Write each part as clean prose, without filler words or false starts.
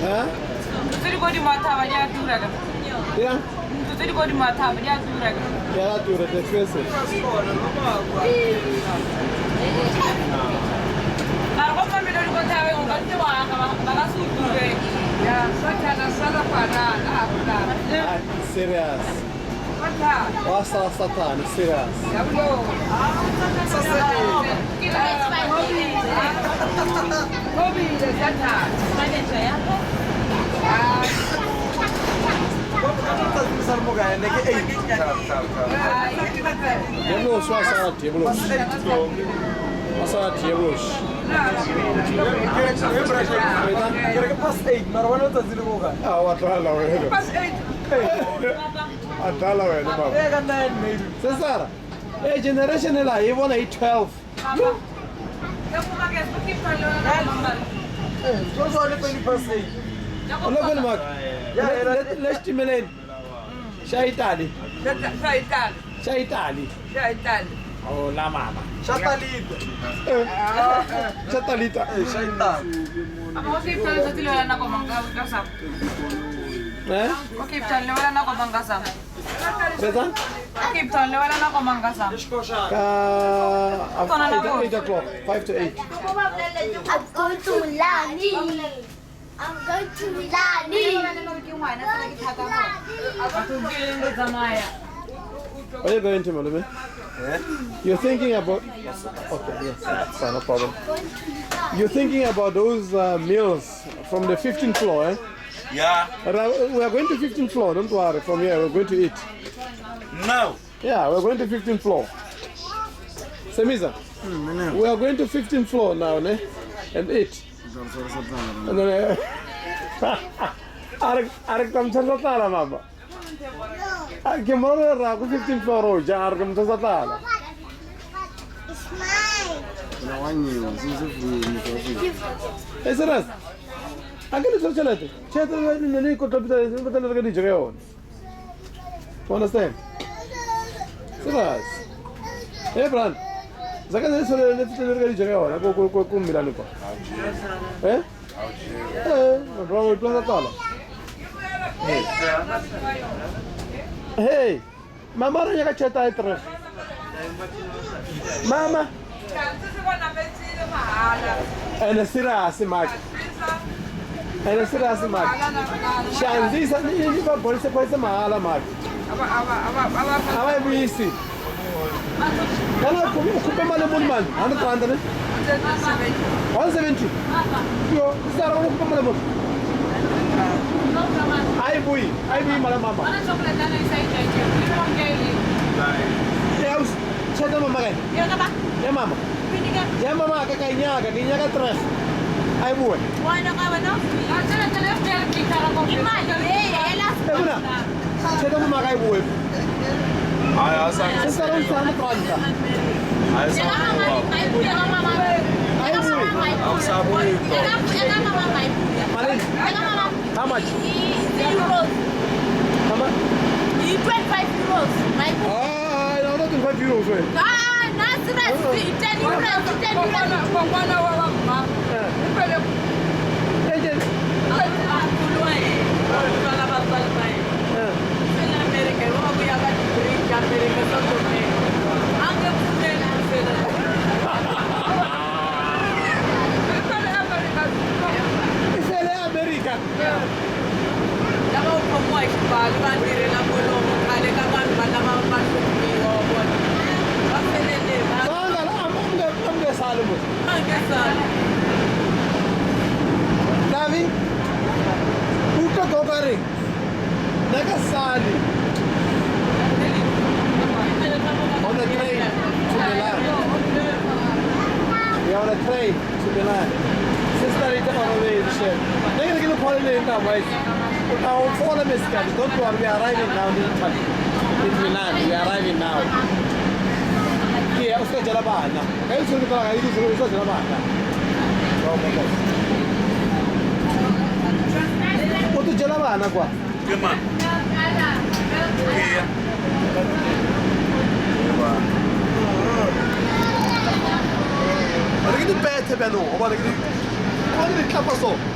Tutti di mata vaya duraga. Yeah. Tutti di mata vaya duraga. Yeah, to the expensive. Aroma me lo contava un quanto va su due. Ya, sacana sala para. Serious. Wasa Satan, serious. Cesar, hey, generation nila, even 812. Look Mark. Let's stimulate. Shaitali. Shaitali. Oh, la mama. Chatalita. Chatalita. Shaitan. Ako keep talo sa tilo na ko mangkasam. Keep talo wala na ko mangkasam. Betul? Keep talo wala na ko mangkasam. 8 o'clock, 5 to 8. I'm going to Milani. I'm going to Milani. Where are you going to, Malumi? You're thinking about... Okay, yes, fine, no problem. You're thinking about those meals from the 15th floor, eh? Yeah. We are going to 15th floor, don't worry, from here we're going to eat. No. Yeah, we're going to 15th floor. Semiza, we are going to 15th floor now, ne? And eat. And then... Arak tam sa tala, mama. Che moro rago 15 floor già argam to satala. It's mine. Esaras. Anche le socialette. C'è non è contabile, non te lo dice che ho. Understand? Esaras. Bran. Zaka ne solo ne te lo dice che ho, con Milano qua. Bravo il plan tala. Hey, mama ora che c'è tai tre. Mama. Ana sira simak. Ana sira simak. Shanzi sa ni ba bolse mahala mak. Aba buisi. Kana kupa male mulman. Ana kwanda ne? 170. Yo, sara kupa male mul. Ai bui malam mama. Ano chocolate na isa ito? Ito ang geli. Deus, saya dah mama kan? Ya apa? Ya mama. Binigyan. Ya mama kakinya kan tres. Ai bui. Wala ka ba no? Sana kita ko. Imali. Elas. Buna. Saya dah mama kai bui. Ay, asa. Sekarang sana pronta. Ay, asa. Ai bui. Ang sabon ito. Malin. How much? €3. How much? 25 euros. My No, not 25 euros. Wait. that's €10. Agent. Davi, puta gogari, nagasali. On the train to Milan. We are on a train to Milan. Sister is on the way to ship. They're going to get a holiday now, boys. Now, for the miscarriage, don't worry, we are arriving now in Italy. In Milan, we are arriving now. Here, sto già la panna. E io sono qua, io sto già la panna. Quanto già la panna qua? Che ma? Guarda che ti pette, Beno. Guarda che ti... Guarda che ti cappa sopra.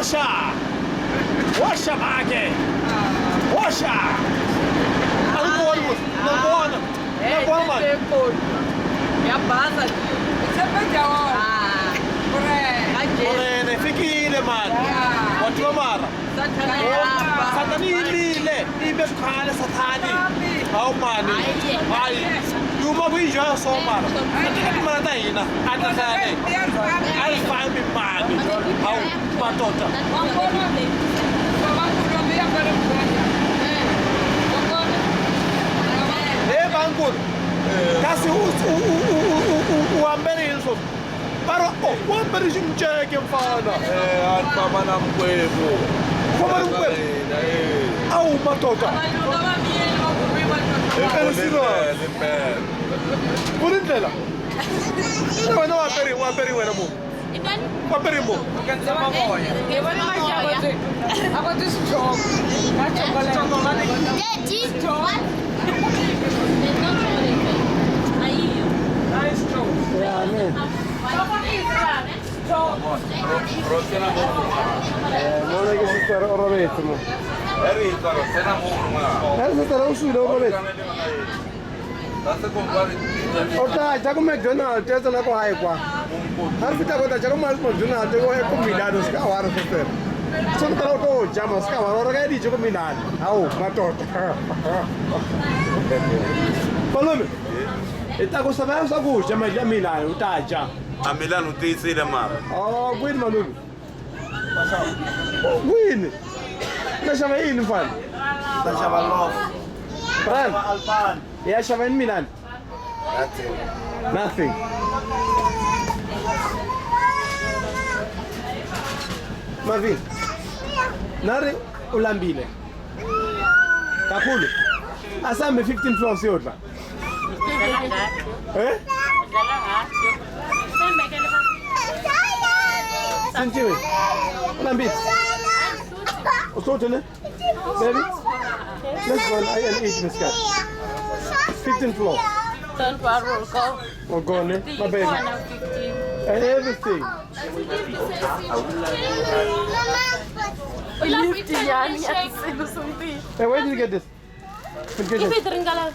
Washa! Washa make! Washa! Nangona! Man! Ya passa, tio. Você perdeu, ó. Morene, fikile man! Watu wa mara! Satani ilile! Ibe khale satani! Hawu mani! Hayi! Yuma kuyijwa so mara! Athi mana ta hina! Atasane! Ayifambi mani! Hawu madoda! Bangkul! Kasi uambere inso! Pero uambere jimcheke mfana! Alpama na mkwebu. Como era mkwebu? Au madoda! Kulindlela. Wena waperi wena mu. Waperi mu. Kanza mamoya. Ngibona manje akwathi isijogo. Chocolate. Daddy, what? Nice joke. Yeah, man. Rosena moku. Mona che si sta Roberto mo. Erika, Rosena moku. Si sta uscendo Roberto. Dase compare. Ota, già come McDonald's, te sono qua e qua. Arbita ko già come McDonald's, ko e combinato scavare per. Sono troppo già ma scavare, ora che dice combinato. Au, ma torta. Palome. E ta cosa vai a gusto, ma già Milano, ta già. A Milano ti si le mare. Oh, win Malulu. Win. Lasciava in fan. Lasciava l'off. Fran. Alban. E lasciava in Milan. Nothing. Nothing. Ma vi. Nare ulambile. Kakhulu. Asambe 15 floors yodwa. Eh? Sentiwe. Ulambile. Usote ne? Baby. Let's go and eat this cat. 15 floors. Don't worry, go. Oh, go on, my baby. And everything. Hey, where did you get this? Where did you If get you this? drink a lot,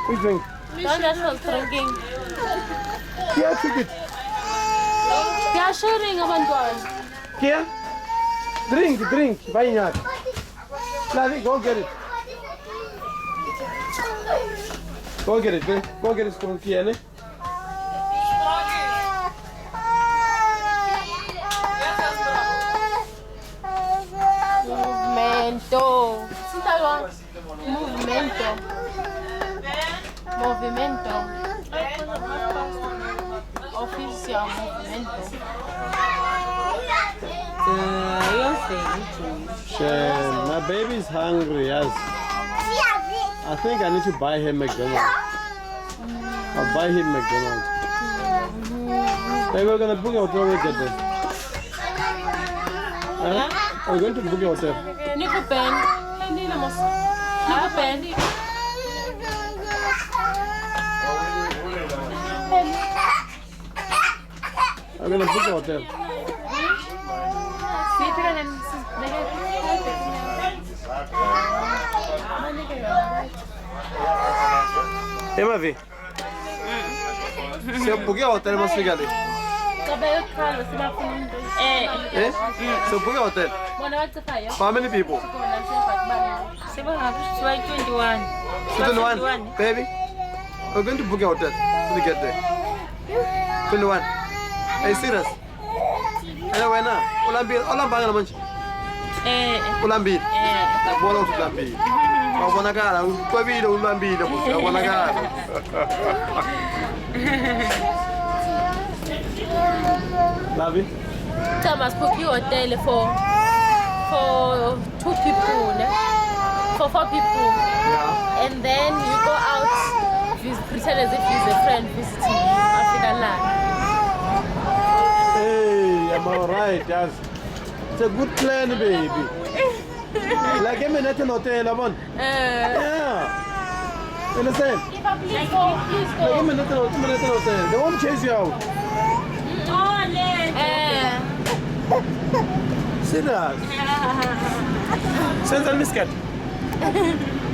We drink. don't just drinking. Here, take it. They are sharing about God. Here. Drink. Vai in yard. Flavie, go get it. Go get it, babe. Go get it from here, ne? Movimento. Sinta lá. Movimento. Oficial movimento. Shen, my baby is hungry, yes. I think I need to buy him McDonald's. I'll buy him McDonald's. Hey, we're gonna book a hotel when we get there. Huh? We're going to book a hotel. Nico pen. Hindi na mas. Nico pen. I'm gonna book a hotel. Hey, ma vi. Se eu buquei o hotel, mas fica ali. Cabelo calo, se vai fundo. Eh? Se eu buquei o hotel. Bona what's the fire? How many people? 21. 21. Baby, we're going to book a hotel when we get there. 21. Are you serious? Hello, when Ulambanga naman. Ulambir. Bola Ulambir. Mabonakala, kwabile ulambile futhi mabonakala. Lavi? Thomas book you hotel for 2 people, ne? For 4 people. Yeah. And then you go out, pretend as if he's a friend visiting African land. Hey, I'm alright, yes. It's a good plan, baby. Like I'm in an hotel, I'm on. Yeah. Understand? If I please go. Like I'm in an hotel. They won't chase you out. Serious? Send me scared.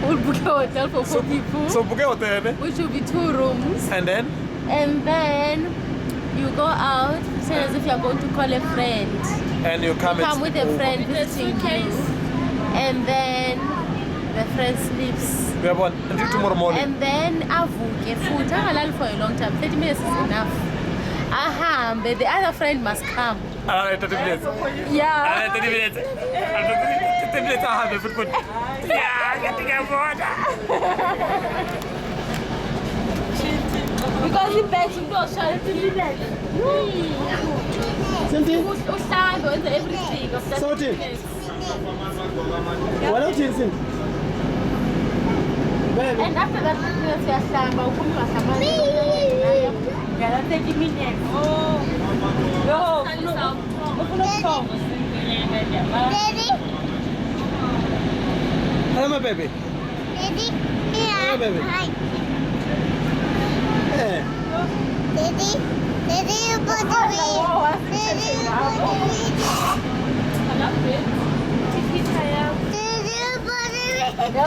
We'll book a hotel for 4 people. So book a hotel, eh? Which will be 2 rooms. And then? And then you go out, say as if you're going to call a friend. And you come with a friend visiting you. And then the friend sleeps. We have one until tomorrow morning. And then avuke food. I'm for a long time. 30 minutes is enough. But the other friend must come. 30 minutes. Yeah. 30 minutes. 30 minutes I have food. Yeah, getting a water. Because he begs to go, shall it be that? Something? Everything of that. Something? What else is it? And after that, we are starting about 30 minutes. Daddy? Hello, my baby. Daddy? Hello, baby. Hi. Hey. Daddy? Daddy, you put the video. Daddy, you put the video. Daddy, you put the video.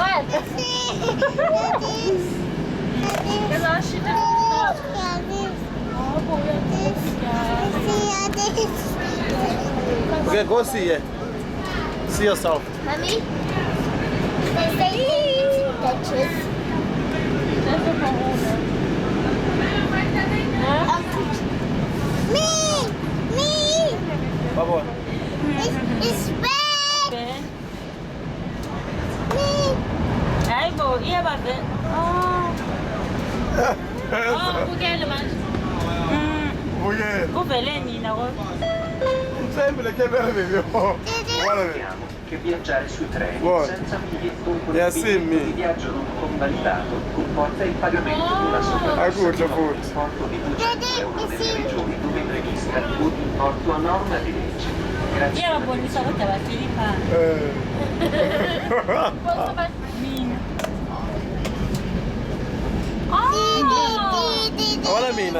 Okay, go see it. See yourself. Mommy? They say Tetris. Me! Baba. It's bad! Me! Sempre che bello. Che viaggiare sui treni What? senza biglietto con Yeah, un see biglietto me. di viaggio non convalidato comporta il pagamento di una somma Good, di good. importo di 200 euro nelle regioni dove è prevista o di importo a norma di legge. Grazie. What I mean?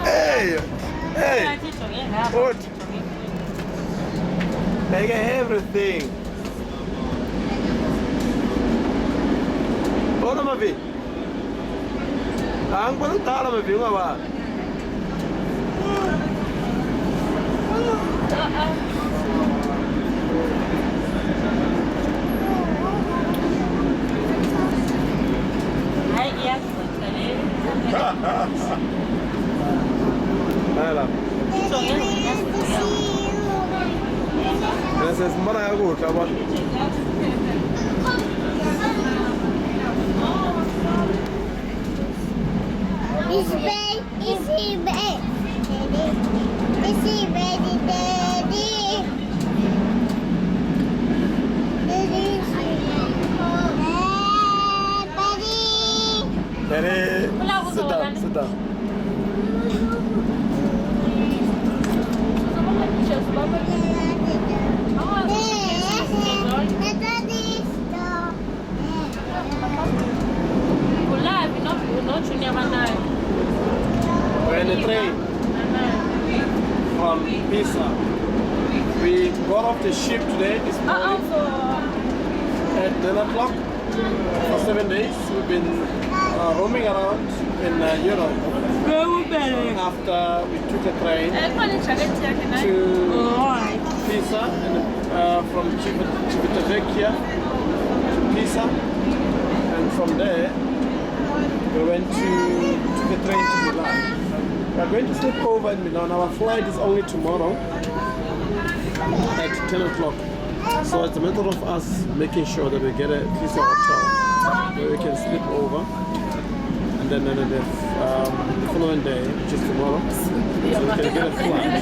Hey! Hey! Good. They get everything. Ora ma vi. Anche non tala ma vi una va. Ela. Essa semana é agora, tá bom? It's bad. It's bad. It's bad, Daddy. Daddy. Sit down, sit down. We're in the train from Pisa. We got off the ship today, this morning, at 10 o'clock. For 7 days, we've been roaming around in Europe. After we took a train to Pisa, and from Civitavecchia to Pisa, and from there we went to took a train to Milan. We are going to sleep over in Milan. Our flight is only tomorrow at 10 o'clock. So it's a matter of us making sure that we get a Pisa hotel where we can sleep over. And then the following day, which is tomorrow, so we can get a flight.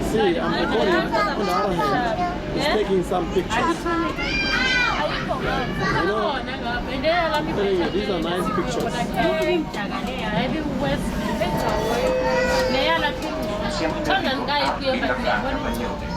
See, I'm recording. On the other hand, he's taking some pictures. You know, these are nice pictures. Siamo in arrivo a Villa Franca, Bagnoli.